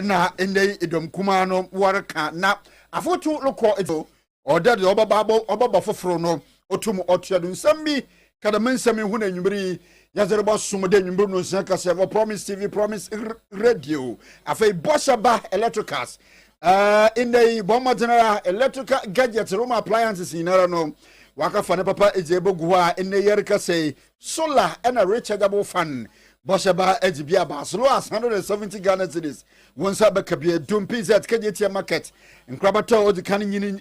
na ende edom kuma no warka na afotu lokọ edo oda de obaba foforo no otum otuado nsam kada mensam hu na nwumri yazereba sumode nwumri no nsia kase Promise TV Promise Radio afei Boshaba Electricals inde bomma general electrical gadgets room appliances inara no waka fane papa ejebogu ha enne yerka say solar and a rechargeable fan Boshaba ejibia ba so as 170 Ghana cedis wonsa beka bia dum pz kageti market nkrabata odi kan nyini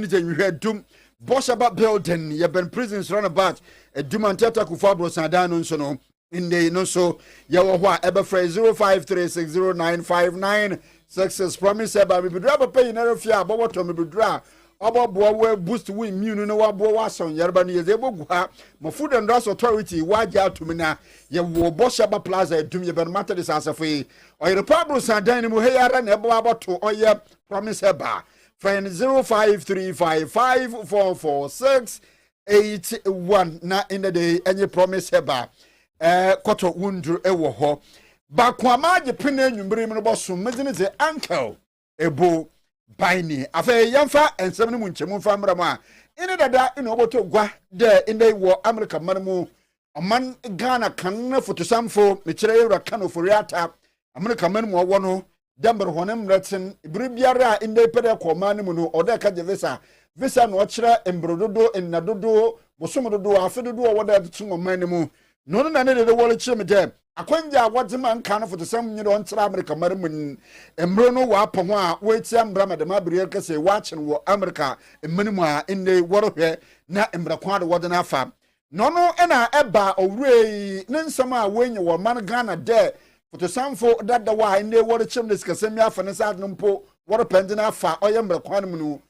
jenhwe dum Boshaba building ye ben prisons runabout dum antata kufa bro sadan no so no inde no so ye wo ho a ebe 0536095966 promise eba me bidra papa yinara fia boboto me bidra obobo we boost we immune no wabo wason yerba no yezebogu ha mo food and drugs authority waja atumina ye wo Boshaba plaza edum ye ben matter this asafo oyere pablo sadan mu heyara na ebo aboto oye promise eba friend 0535444681 na in the day any promise eba koto wundru ewo ho bakwama je pene nwumbre me no boso mezine ze uncle ebo baini afa yamfa ensem no munchemu fa mra ma ine dada ine oboto gwa de inde wo America manmu oman Ghana kan fotosamfo me kire yura kano foriata America manmu owo no damber honem retin ibri biara inde pede ko manmu no oda ka je visa no kire embrododo ennadodo bosomododo afedodo owoda tun manmu no na ne de wole kire me dem akwanja wadzema nka no fotosam nyi don tsra America marmun emro no wa po ho a wetia mbra madama birier kase wachen wo America emanimu a inde worohwe na embra kwa de wodena afa no ena eba owrei ne nsam a wenye wo man Ghana de fotosamfo dada wa inde woro chimnes kasemi afa ne sa no mpo woro pendina afa oyembra kwa no mu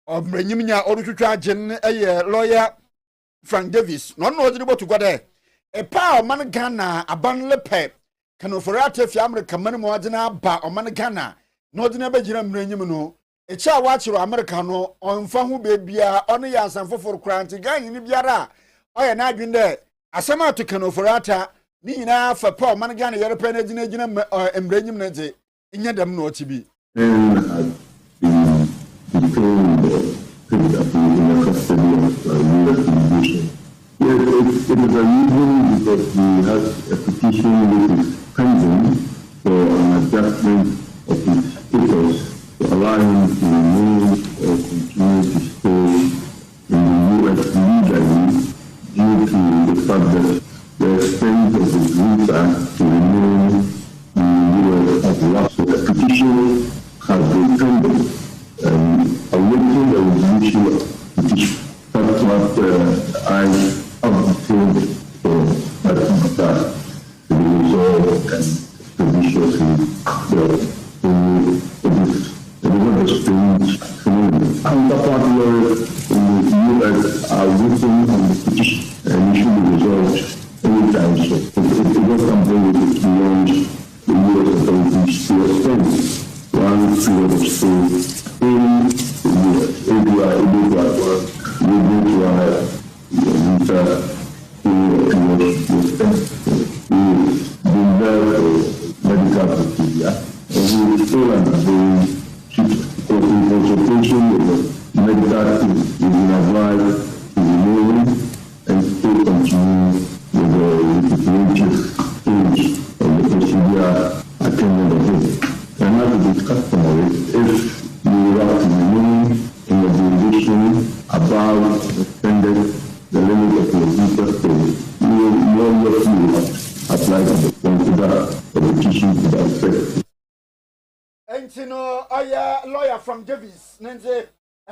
omranyimnya orutwatwa agen eye lawyer Frank Davis no odiri botu gwade epa oman Ghana aban lepe kanoforiate fi America manmu adina ba oman Ghana no odina begina mranyim no echa wachiro America no onfa hu bebia ono ya asanfoforo kranti ganyi ni biara oye na adwinde asema to kanoforiata ni nyina fa pa oman Ghana yerepe na gina mranyim na je nya dam no otibi Yes, it is unusual because we have a petition which is pending for an adjustment of his status to allow him to remain or continue to stay in the U.S. legally due to the fact that the extent of his visa to remain in the U.S. has lapsed. So the petition has been pending awaiting the resolution of the petition. That's what I obtained for that matter to be resolved and judiciously the strange phenomenon. And the party lawyers in the U.S. are working on the petition and it should be resolved anytime. So it was something that is beyond the U.S. authorities to extend one period of stay in the U.S. ABI, we need to have medical procedure, and we will still undergo consultation with the medical team. We will advise to remain and still continue with the recuperative stage of the procedure attended of it. And as it is customary, if you have to remain in the jurisdiction above extended the limit of your visa stay, you have applied to consider the petition to that effect. Entino aya lawyer from Davis nenze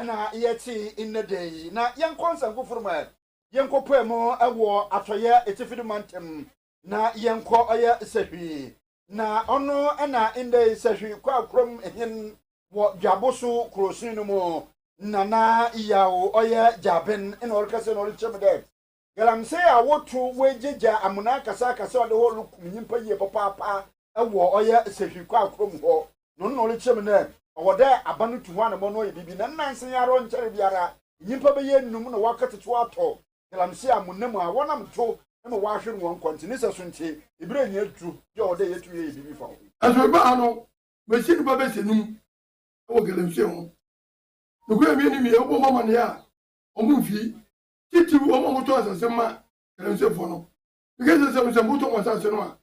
na yeti in the day na yankonsa ngufuruma yanko pemo ewo atoye etifidi mantem na yanko aya sehwi na ono na inde sehwi kwa krom ehin wo dwaboso krosin no mo nana iyawo oye jaben in orkase no chemede galam say awotu wejeja amuna kasa ode ho lukum nyimpa ye papa ewo oye sehwi kwa krom ho no chemene owode abanu tuwa na mo no bibi na nansen yaro nchere biara nyimpa be ye num na wakati to ato galam say amunam a wonam to na wa hwe no won continue so nti ibire nya tu je ode ye tu ye bibi fa aseba no machine baba senum o galamse ho no ko mi ni o bo mama ne ya o mu fi titi o mo to asase ma galamse fo no because se mo to asase no a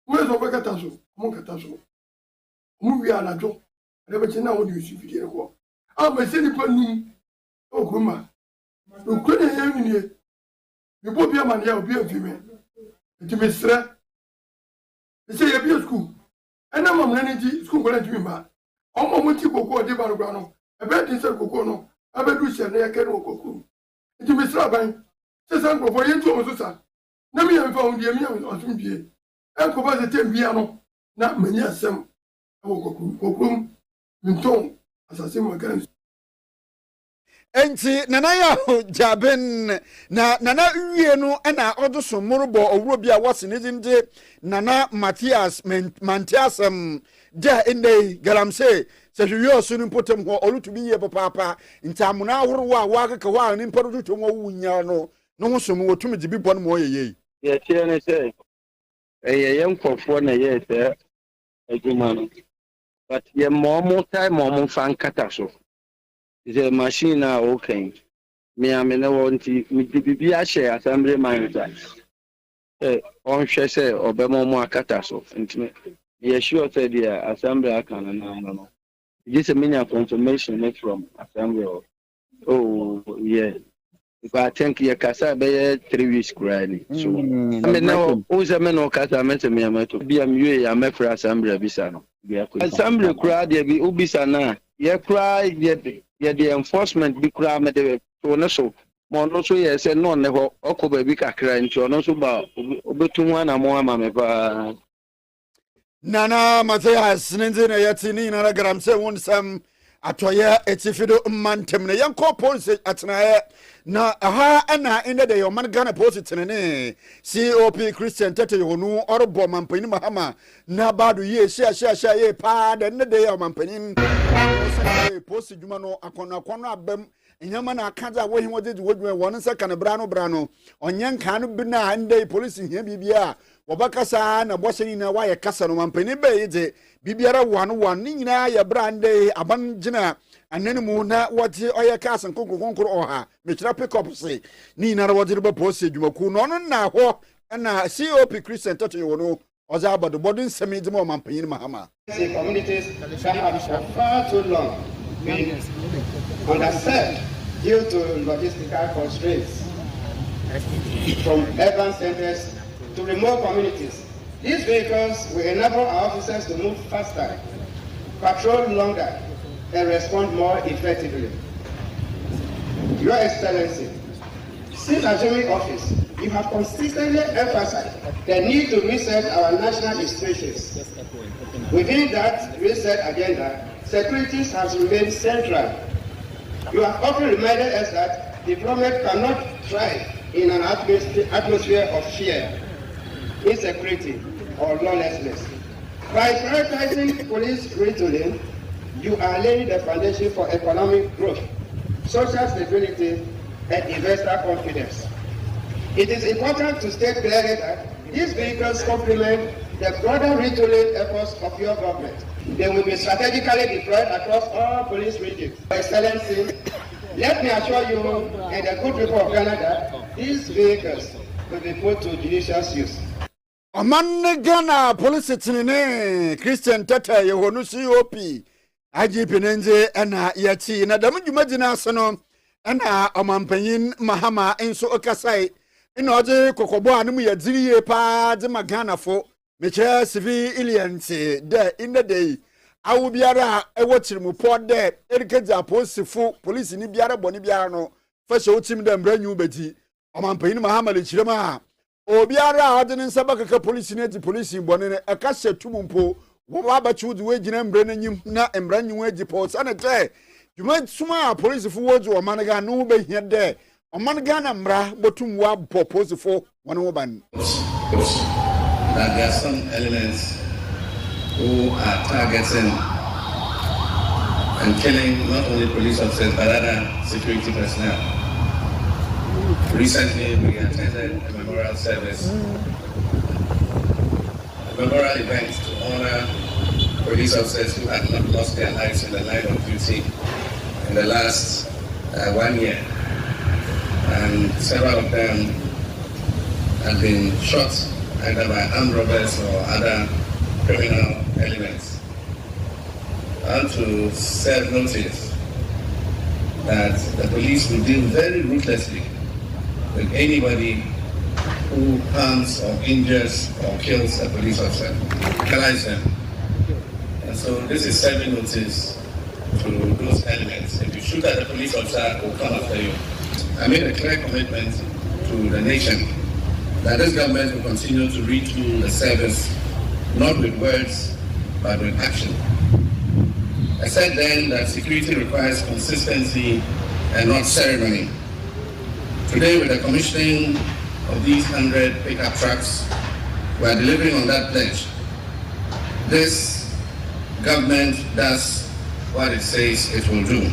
mo so be kata so mo kata so mu wi ana jo e be china o di usi fi de ko a machine pa num o kuma no ko ne ya ni mi bo bia man ya obi afi me ti mesra se ye bi school ena mam na ni school ko na ti mi ba omo mo ti koko de ba no e be tin se koko no e be du se na ya ke no koko ti mesra ban se san ko fo ye tu o so sa na mi ya fa on die mi ya o tum die e ko ba se tem bia no na manya asem e wo koko minton asase mo kan. Enti nana ya jaben na nana wie no na odoso morobo owuro bia wase ne dinde nana Matthias Mantiasem da inde galamse se hwiyo so no potem ho olutubi ye papa ntamuna ahoro a wakaka wa ne mparo tutu wo wunya no no ho so mo wotumi dibi bɔ no mo yeye ye tie ne se ye nkofo na ye se adwuma no but ye mo time mo fan kata so the machine na okay me amene wonti me bibi a share assembly manager on hwe se obemo mo akata so ntime ye sure say the assembly akana na no this a many confirmation from assembly oh yeah if I think ye kasa be 3 weeks crying so I mean now o se me no kasa me se me amato bi am yue ya me fra assembly bisa no assembly cry dey bi ubisa na ye cry ye the enforcement bi kura me de to so mo no so ye se no ne ho okoba bi kakra nti ono so ba obetu ho na mo ama me pa nana Matthias ninze na yatini na gram se won sam atoya etifido mantem ne yanko police atena na aha ana inde de yoman Ghana police ne COP Christian tete yonu orbo mampani mahama na badu ye sha ye pa de ne de yomampani police juma no akono abam nyama na akaza wo hin wode won nsa kan bra no onyanka no bi na inde police hia bibia wabakasa na boseni na waye kasa no mampani be yide bibiara wan ni nyina ya brande aban gina anene mu na wode oye kasa konkonkoro oha mechira pick up say ni na wode ba post adwumaku no no na ho na COP Christian Toto yono oza abado bodin semi de mo mampani mahama communities that have for far too long been underserved due to logistical constraints from urban centers to remote communities. These vehicles will enable our officers to move faster, patrol longer, and respond more effectively. Your Excellency, since assuming office, you have consistently emphasized the need to reset our national institutions. Within that reset agenda, security has remained central. You have often reminded us that deployment cannot thrive in an atmosphere of fear, insecurity, or lawlessness. By prioritizing police retooling, you are laying the foundation for economic growth, social stability, and investor confidence. It is important to state clearly that these vehicles complement the broader retooling efforts of your government. They will be strategically deployed across all police regions. Your Excellency, let me assure you and the good people of Ghana that these vehicles will be put to judicious use. Aman Ghana police tinene Christian Tata yehonu COP IGP nenze ena yati na damu jumajina sono ena omampanyin mahama enso okasai ina oje kokobo anum yadiriye pa de magana fo meche civilians de in the day awu biara ewo chirimu po de erikeja posifo police ni biara boni biara no fa she otim de mbranyu beti omampanyin mahama le chirema obiara odin sabaka police ne di police boni ne aka shetumumpo wo ba ba chude we gina mbre nanyim na mbranyu agi po sana te juma suma police fo wozu o managa no be hia de o managa na mra botum wa po police fo won wo ban that there are some elements who are targeting and killing not only police officers but other security personnel. Recently, we attended a memorial service, a memorial event to honor police officers who had not lost their lives in the line of duty in the last 1 year. And several of them had been shot either by armed robbers or other criminal elements. I want to serve notice that the police will deal very ruthlessly with anybody who harms or injures or kills a police officer, penalize them. And so this is serving notice to those elements. If you shoot at a police officer, we'll come after you. I made a clear commitment to the nation that this government will continue to retool the service, not with words, but with action. I said then that security requires consistency and not ceremony. Today, with the commissioning of these 100 pickup trucks, we are delivering on that pledge. This government does what it says it will do.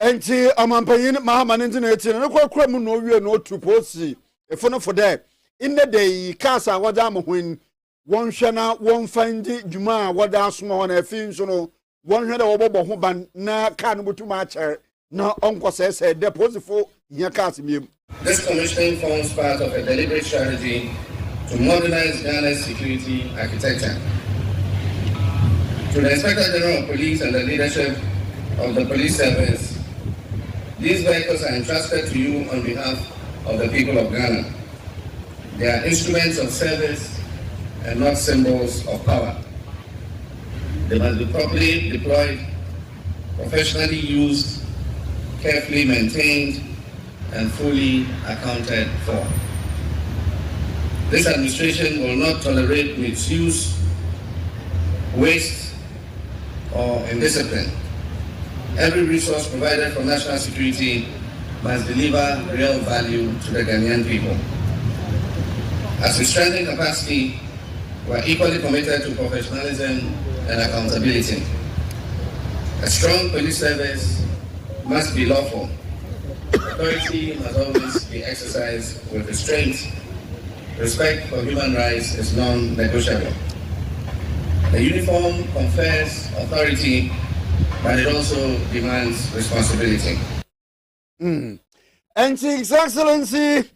Enti amampayin Mahaman internet no kwakwa mu no wie no tuposi efono for there in the day kasa wada mo hwen won hwe na won fandi djuma wada asoma na afin so no won hwe da wobobo ho ban na ka no botuma acher na onko se deposifo nya kasa miem. This commissioning forms part of a deliberate strategy to modernize Ghana's security architecture. To the Inspector General of Police and the leadership of the police service, these vehicles are entrusted to you on behalf of the people of Ghana. They are instruments of service and not symbols of power. They must be properly deployed, professionally used, carefully maintained, and fully accounted for. This administration will not tolerate misuse, waste, or indiscipline. Every resource provided for national security must deliver real value to the Ghanaian people. As we strengthen capacity, we are equally committed to professionalism and accountability. A strong police service must be lawful. Authority must always be exercised with restraint. Respect for human rights is non-negotiable. The uniform confers authority, but it also demands responsibility. And His Excellency,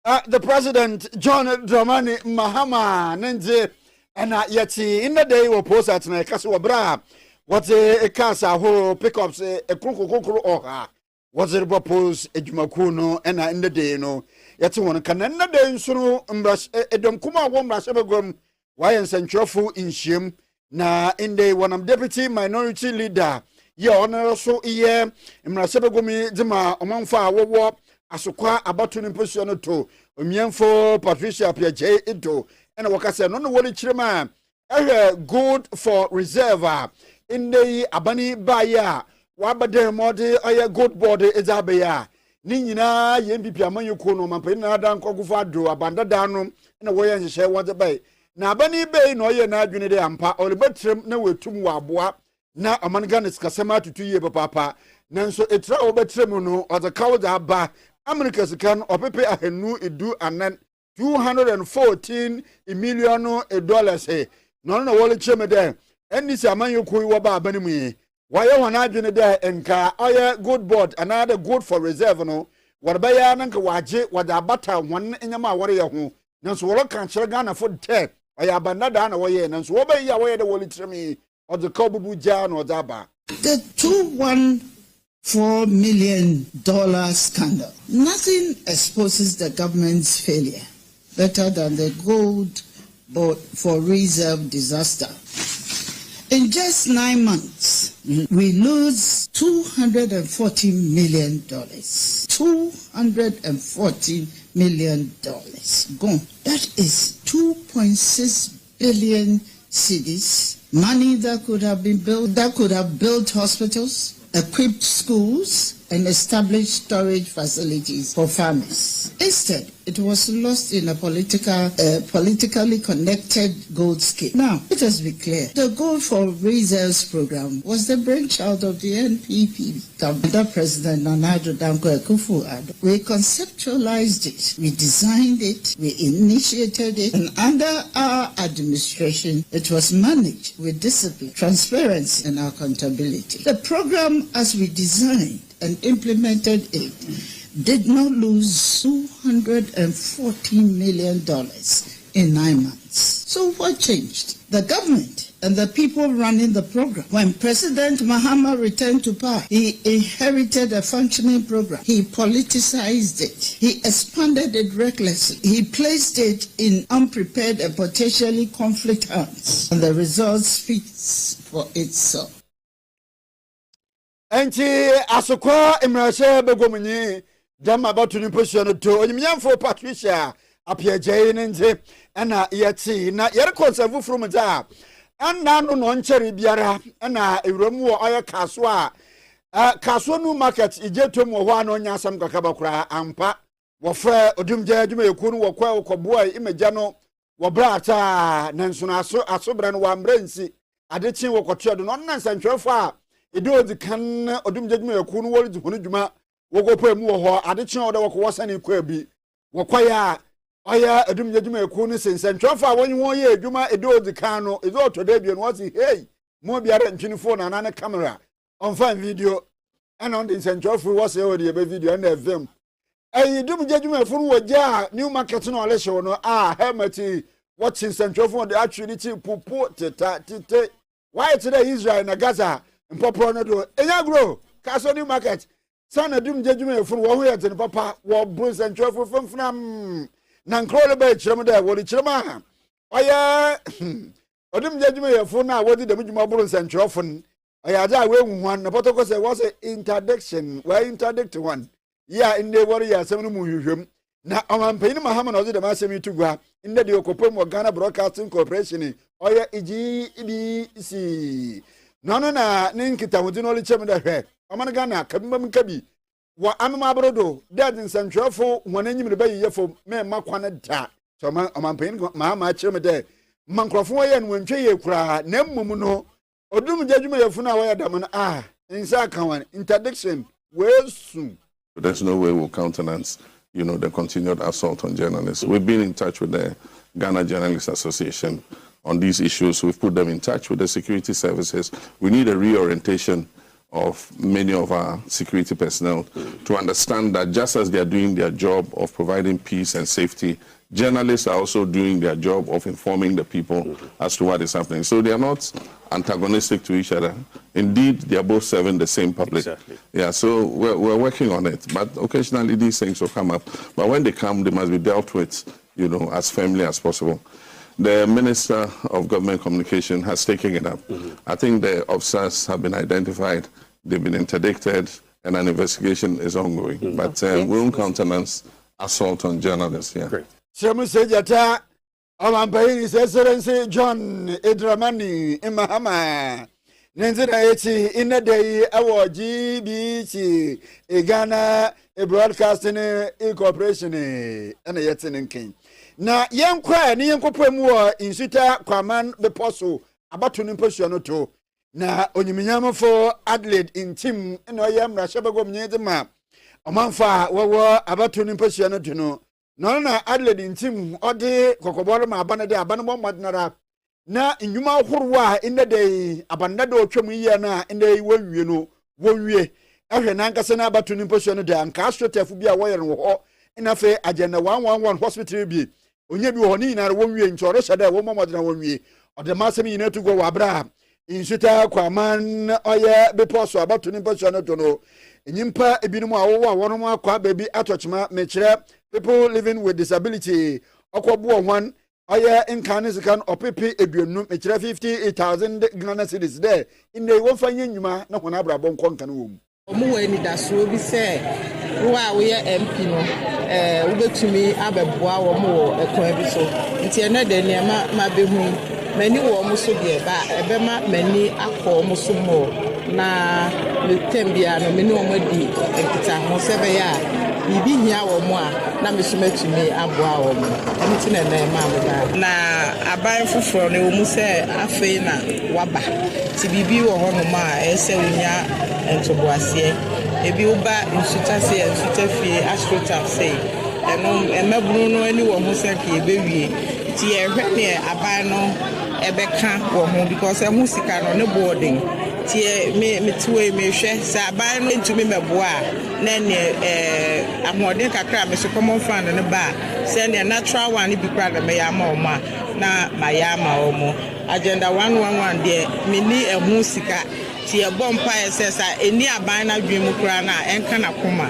the President John Dramani Mahama Nenze, and yeti in the day we post at na kaso bra what a casa ho pickups a kruko oha was it propose edumakuno and in the day no yet one can end the day so mbras edom kuma wo mbras ebegom why en centrofu in shim na in the one am deputy minority leader yeah honor so yeah mbras ebegom dima omanfa wo asokwa abatu ni position to omienfo Patricia Piaje edo and wakase no woli chirema good for reserve in the abani baya wabade mode oye good body ezabaya ni nyina ye MPP amanyuko no mampa na dan kogufa adro abanda dano na woye nhye wode bai na abani bei no oye na adwene de ampa olibetrem na wetum wa aboa na amanga skasema tutu ye papa nanso etra obetrem no o the cow da ba America's can opepe ahenu edu anan 214 million dollars he no wole cheme de eni si amanyuko wo ba abani mu yi why one adwene de enka oye good board another good for reserve no what ba ya nanka waje wada bata won enyama wore ye ho nanso wolo kan kire Ghana for 10 oya banda da na woye nanso wo ba ya woye de wole tremi o the kobubu ja no daba the 214 million dollar scandal. Nothing exposes the government's failure better than the gold board for reserve disaster. In just 9 months, we lose $240 million. $240 million gone. That is 2.6 billion cedis. Money that could have been built, that could have built hospitals, equipped schools, and establish storage facilities for farmers. Instead, it was lost in a politically connected gold scheme. Now, let us be clear. The Gold for Reserves program was the brainchild of the NPP government, President Nana Addo Dankwa Akufo-Addo. We conceptualized it, we designed it, we initiated it, and under our administration, it was managed with discipline, transparency, and accountability. The program, as we designed and implemented it, did not lose $214 million in 9 months. So what changed? The government and the people running the program. When President Mahama returned to power, he inherited a functioning program. He politicized it. He expanded it recklessly. He placed it in unprepared and potentially conflict hands. And the result speaks for itself. Enti asokwa imrashe begomunyi dama about to position to onyamfo Patricia apiaje nze na yeti na yere conserve from da na no no nchere biara na ewuramu wo oya kaso a kaso nu market ijetom wo ho na onya asam kakaba kura ampa wo fra odumje adwuma yeku no wo kwa okoboa imeja no wo brata na nso na asobra no wa mbransi adechi wo koto do no na nsantwefo a edodi kan odumje adwuma yeku no wo hunu dwuma wogopo mu wo ho adechi wo da wo kwosane kwa bi wo kwaya oya edumje adwuma yeku no sensantwefo a wonyi ye adwuma edodi kan no ezo otoda bi no wo si hey mo biara ntwini phone na camera on fan video and on the sensantwefo wo se o de be video na film edumje adwuma yeku no wo ja new market no ole show no helmet watching sensantwefo the actually pupu tete why today Israel na Gaza mpopro no do enya grow kaso new market sana dumje adwuma yeku no wo ho ye ten papa wo bro sensantwefo fenfnam na nkrole ba chirem da wo chirem oya odumje adwuma yeku na wo di dem dwuma bro sensantwefo oya ja we hu na protocol say was interdiction why interdict one ya inde wori ya asem no mu hwehwem na omanpani mahama na odi dem asem itugwa inde de okopom Ghana Broadcasting Corporation oya EGBC no na ninkita wodi no le chem da hwe oman Ghana kabimam kabi wa amama abrodo dad nsantwefo wonanyim ne bayi yefo me makwana da so omanpani mahama chem de mankrofo ye no ntwe ye kura na mmum no odum jadwuma yefu na wa yadam na insa kan interdiction we soon. There's no way we'll countenance, the continued assault on journalists. We've been in touch with the Ghana Journalists Association on these issues. We've put them in touch with the security services. We need a reorientation of many of our security personnel to understand that just as they are doing their job of providing peace and safety, journalists are also doing their job of informing the people as to what is happening. So they are not antagonistic to each other. Indeed, they are both serving the same public. Exactly. Yeah, so we're working on it. But occasionally these things will come up. But when they come, they must be dealt with, as firmly as possible. The Minister of Government Communication has taken it up. I think the officers have been identified, they've been interdicted, and an investigation is ongoing. But we won't countenance assault on journalists. Yeah. Great. Semu sejata Omanpani Excellency John Edramani Imahama Nenzira eti inadei awo GBC Ghana Broadcasting Corporation ena yetene nken na yenkwa ni yenkopemu wo insuta kwaman beposo abatu ni posio no to na onyiminyamfo Adelaide in team ena yamra shebego mnyedema omanfa wo abatu ni posio no to no na Adelaide in team ode kokoboro ma abana de abana mo madnara na nyuma horwa inde de abanda de otwam yiye na inde wawie no wowie ehwe na nkase na abatu ni posio no de anka astrotefu bi a woyere no ho ina fe agenda 111 hospital bi onye bi ho ni na wowie nchore shada wo mamodna wowie ode masem yina to go wabra insuta kwaman oye beposo abatu ni posio no to no nyimpa ebinumu awowo awono akwa baby atochima mekire people living with disability okobo one oye inkanis kan opepe eduonu mekire 58,000 Ghana cedis there in the won fanya nyuma na hona abrabo nkonkan wo mu omu we ni daso bi se wa we MP no wo betumi abeboa wo mo ekwan bi so nti ene de niam ma behu many warm so be about Ebema, many akọ muso more. Na le tembia no many omadi and kita Mosebea. Bibi here or more, na Missumet me aboa or anything and name. Na abai for ne umuse afena waba. Tibibi or honoma, Esewunya and Toboasie. Ebi uba insutase and sutafi astrotaf say. And Bruno anyone who said he baby. Tia Rene Abano Ebeka or home because a musica on the boarding. Tia me two me share Sabano into me bois. Then a more deca crab is a common fan in the bar. Send a natural one if you cry the Mayama na Mayama Omo. Agenda 111 there, mini a musica. Tia Bompire says I near Bina Dream Ukrana and Kanakuma.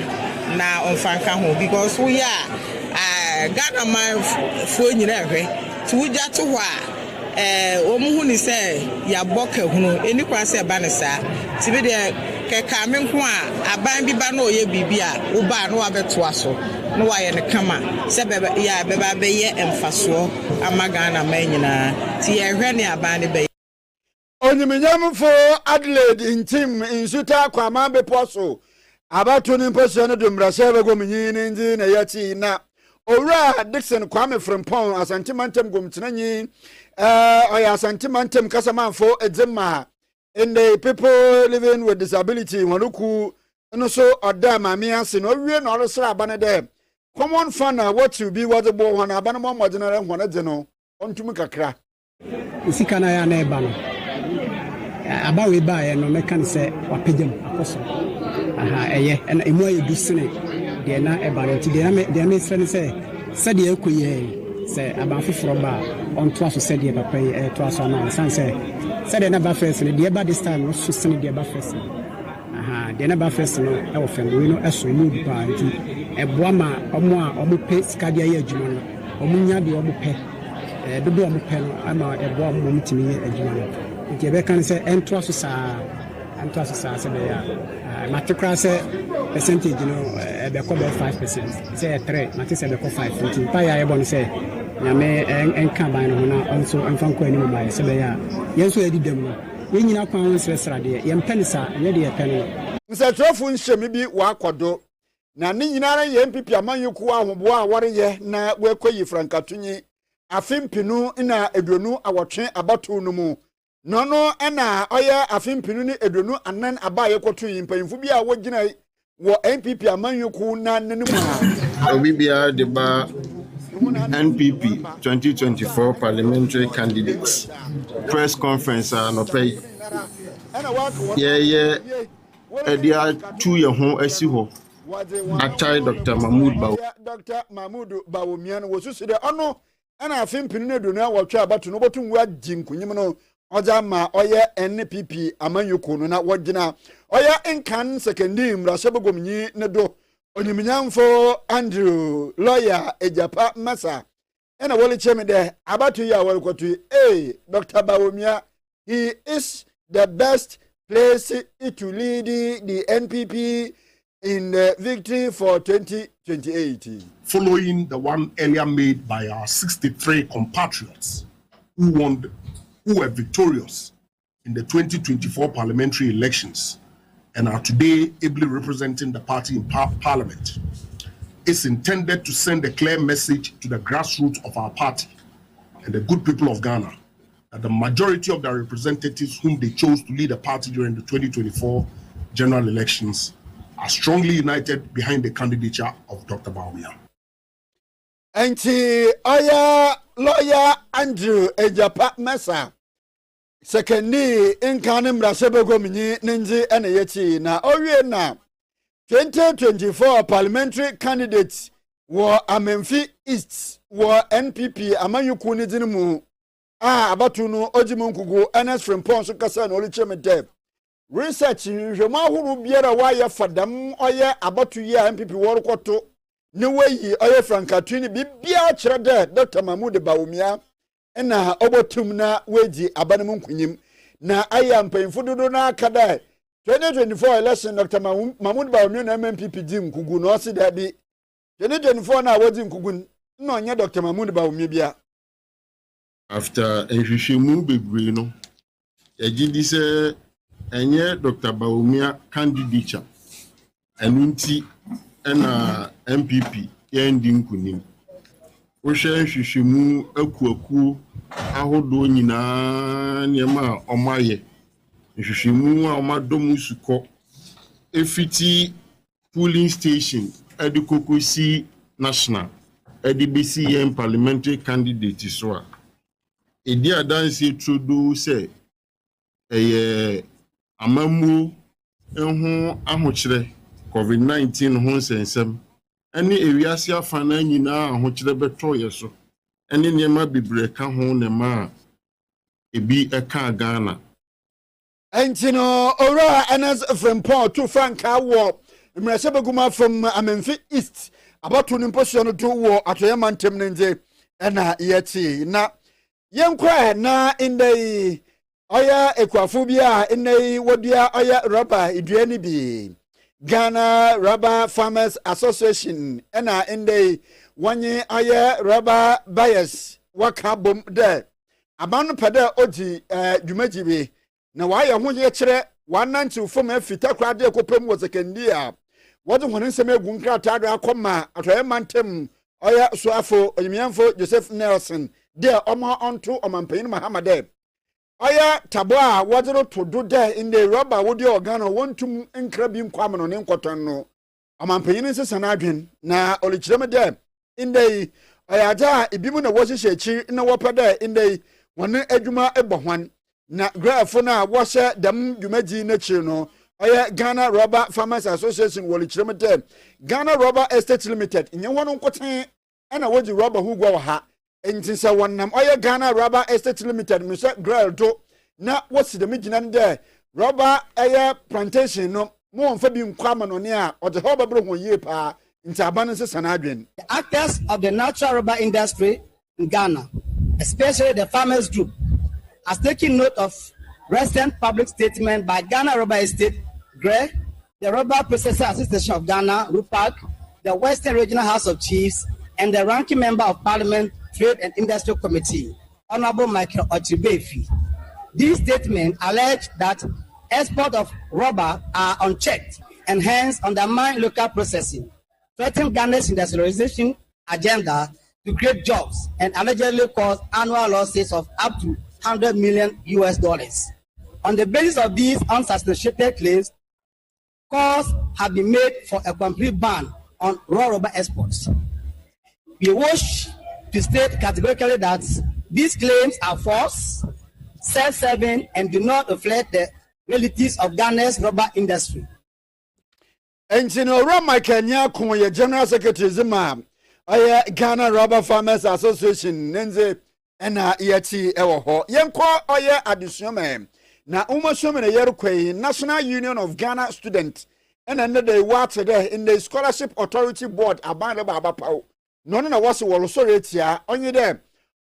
Now on Franca home because we are Ghana my phone you know to just to Omuhuni say ya boke hunu any kwase banesa tibi de keka me nko a aban bi ba na oye bibia wo ba no abeto aso no wa ye ne kama se bebe ya beba be ye emfaso ama Ghana man nyina ti ye hwe ne aban ne be Onyiminyam fo Adelaide in team in Suta kwama be poso abatu ni mposo ne dumra se be gominyi ndi na yati na Ora Dixon Kwame from Pon asantimantem gomtenanyi oya asantimantem kasamanfo edzema in the people living with disability wanuku no so oda mami ase no wie no resra abane de common fan what to be what the boy wana abane mo modinare hwana de no ontumi kakra usika na ya na eba no abawe ba ye no meka ne se wapegam akoso aha eye na emu ayedu sene de na eba no ti de na sene se de ekoye se abanfoforo ba onto aso se de papa yi to aso na san se de na ba first ne de ba this time no so sene de ba first aha de na ba first no e wo fem we no eso mu ba nti eboa ma omo pe sika de aye adwuma no omo nya de omo pe dodo omo pe no ama eboa mo mutimi ye adwuma no nti be kan se ento aso sa se be ya matikra se percentage no be ko be 5% say 3 mati se be ko 5 nti pa ya ebo no se nyame enka ban no na onso enfanko ani mo se be ya yenso edi dem no we nyina kwa won sresra de ye mpenisa ye de ye pene nse trofu nhyemi bi wa akodo na ne nyinara ye mpipi amanyoku ahobo a wore ye na we koyi frankatunyi afimpinu na eduonu awotwe abato no mu no ena oya afimpinu ni eduonu anan abaye kwoto yimpanyimfu bi a wogina wo NPP amanyoku na nenu ma Obibia deba NPP 2024 parliamentary candidates press conference no pay yeah edia 2 ye ho asi ho atai Dr. Mahmoud Bawumia wo susu de ono ana afimpinu na eduonu awotwe abato no botu nwa jinkunyim no oja ma oye NPP amanyoku no na wogina oya enkan secondary mrasebogomnyi ne do onyiminyamfo Andrew lawyer ejapa masa ena wole cheme de abatu ya walkotu Dr. Bawumia he is the best place to lead the NPP in the victory for 2028 following the one earlier made by our 63 compatriots who were victorious in the 2024 parliamentary elections and are today ably representing the party in parliament. It's intended to send a clear message to the grassroots of our party and the good people of Ghana that the majority of their representatives whom they chose to lead the party during the 2024 general elections are strongly united behind the candidature of Dr. Bawumia. Enti oya lawyer Andrew ejapa mesa secondly inkane mrasebogomnyi ninji ene yeti na owie na 2024 parliamentary candidates wo Amenfi East wo NPP amanyuku ni dinimu abatu no ojimu nkugu Ernest Frimpong so kasa na olicheme de research hwemu ahuru biara wa ya fadam oye abatu ya NPP workoto ne weyi oye frankatuni bibia kire de Dr. Mahmoud Bawumia na obotum na weji abanemu nkunyim na aya mpanyimfo dodo na akada 2024 election Dr. Mahmoud Bawumia na MPP di nkugu no si da bi 2024 na wodi nkugu no nya Dr. Mahmoud Bawumia bia after nhwehwɛmu bebree no yɛgye di sɛ ɛnyɛ Dr. Bawumia candidature ɛno nti ɛna MPP yɛndi nkunim wohwɛ nhwehwɛmu akuakuo ahodoɔ nyinaa nneɛma a ɔmayɛ nhwehwɛmu a ɔmadɔm sukɔ efiti polling station ɛde kokosi national ɛde besi yɛn parliamentary candidate so a ɛdi adanse trodo sɛ ɛyɛ amammuo ho ahokyerɛ COVID-19 ho nsɛnsɛm ɛne ewiase afa na nyinaa ahokyerɛ bɛtɔ yɛ so ɛne nneɛma bebree ka ho nneɛma a ebi ɛka Ghana. Entino ora NS from Port to Franka war Mrasabaguma from Amenfi East about to imposition to war at Yaman Temnenze and yeti na yenkwa na in the oya equaphobia in the wadia oya rubber idriani bi Ghana Rubber Farmers Association and in the one year oya rubber buyers waka bom there abanu pada oji jumajibi na waya ho ye kire 190 from afita krade ekopem wo sekendi a wode hono nsem egu nkrata do akoma atoye mantem oya soafo onyemiamfo Joseph Nelson de omo onto omampanyin Mahamade oya tabo a wode ro todo de in the rubber wode organo wontum nkra bi nkwam no ne nkoton no omampanyin nsesa na adwen na olikyerem de in the oya da ibimu na wo hyehyekyi na wopada in the wone adwuma ebohwan na graph na washe dem dwumaji na chiri no oye Ghana Rubber Farmers Association woli chirem dem Ghana Rubber Estate Limited nye wono nkoten na woji rubber hu gwa ha enti se wonnam oye Ghana Rubber Estate Limited mi se grill do na wosi dem gina nde rubber eye plantation no mo mfa bi nkwama no ne a ode ho babro ho yie pa nti aban se sana adwen. The actors of the natural rubber industry in Ghana, especially the farmers group, has taken note of recent public statement by Ghana Rubber Estate, GRE, the Rubber Processor Association of Ghana, RUPAC, the Western Regional House of Chiefs, and the ranking member of Parliament, Trade and Industrial Committee, Honorable Michael Ochibefi. These statements allege that export of rubber are unchecked and hence undermine local processing, threaten Ghana's industrialization agenda to create jobs, and allegedly cause annual losses of up to $100 million. On the basis of these unsubstantiated claims, calls have been made for a complete ban on raw rubber exports. We wish to state categorically that these claims are false, self-serving, and do not reflect the realities of Ghana's rubber industry. Engineer Rama Kenya Kuya General Secretary Zima, Ghana Rubber Farmers Association, Nenze. Ena yeti ewo ho yenko oye addition na umasome na yerukwe National Union of Ghana Students ena ne dey what there in the Scholarship Authority Board abande baba pawo no na wase wolo soretia onye dem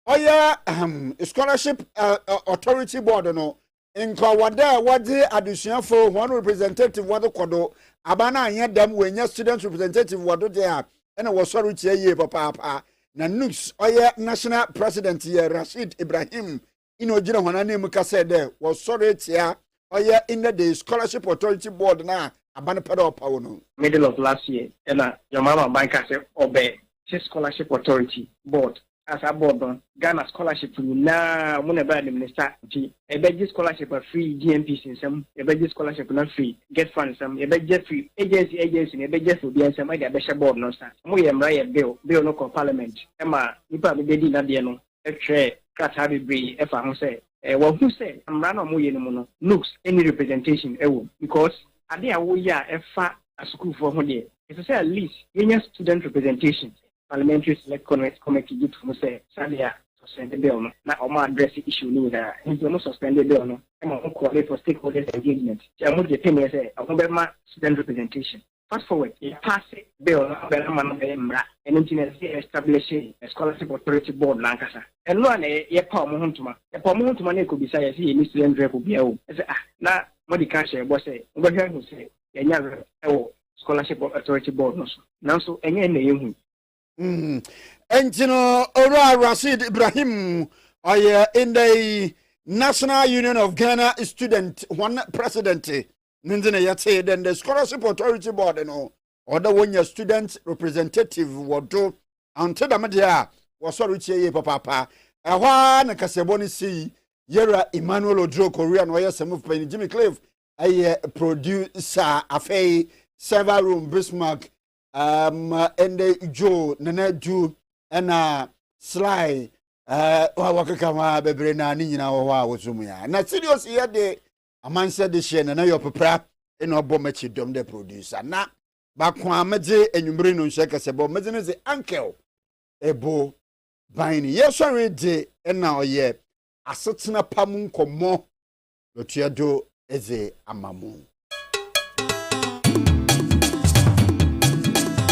oye Scholarship Authority Board no nko wade addition for one representative wade kodo abana anya dem wenya student representative wado there ena wo soretia ye papa na nux oye national president ye Rashid Ibrahim ino jira hwana name ka said there was sorry tia oye in the Scholarship Authority Board na abane pada opawo no middle of last year and your mama bank say obey Scholarship Authority Board as a board on Ghana scholarship na muna ba the minister ti e be scholarship free GMP system e be scholarship na free get funds some e be free agency e be just obi ansem e be share board no sa mo ye mra ye bill no parliament e ma nipa be di na de no e hwe kata be bre e fa ho say e wo hu say mra na mo ye no mo no looks any representation e wo because ade a wo ya e fa asukuru for ho de it say at least union student representation Parliamentary Select Committee did from say Sadia suspended bill na oma address issue ni na nti no suspended bill no e mo call for stakeholders engagement ya mo de peme say akobema student representation fast forward e pass bill na be na man be mra and nti na say establish a Scholarship Authority Board lankasa and no na ye pa mo hontuma na ko bisa ya say ni student rep bia o say na mo di ka share bo say mo be hwan say ya nya Scholarship Authority Board no so na so enye na ye hu Enjino Ora Rashid Ibrahim in the National Union of Ghana Student one president nindine yate then the Scholarship Authority Board no order when your student representative wodo until the media was sorry che papa ehwa na kaseboni si yera Emmanuel Odro Korea no yesem of Jimmy Cliff a producer afei server room Bismarck and the Joe Nana Ju and Sly wakakama bebre na ni nyina wo a wosumu ya na serious here de amanse de hye na your papa eno obo machi dom de producer na bakwa amede enwumre no nhye kasebo mede ne ze uncle ebo baini yesori de na oye asetena pam nkomo lotuado eze amamu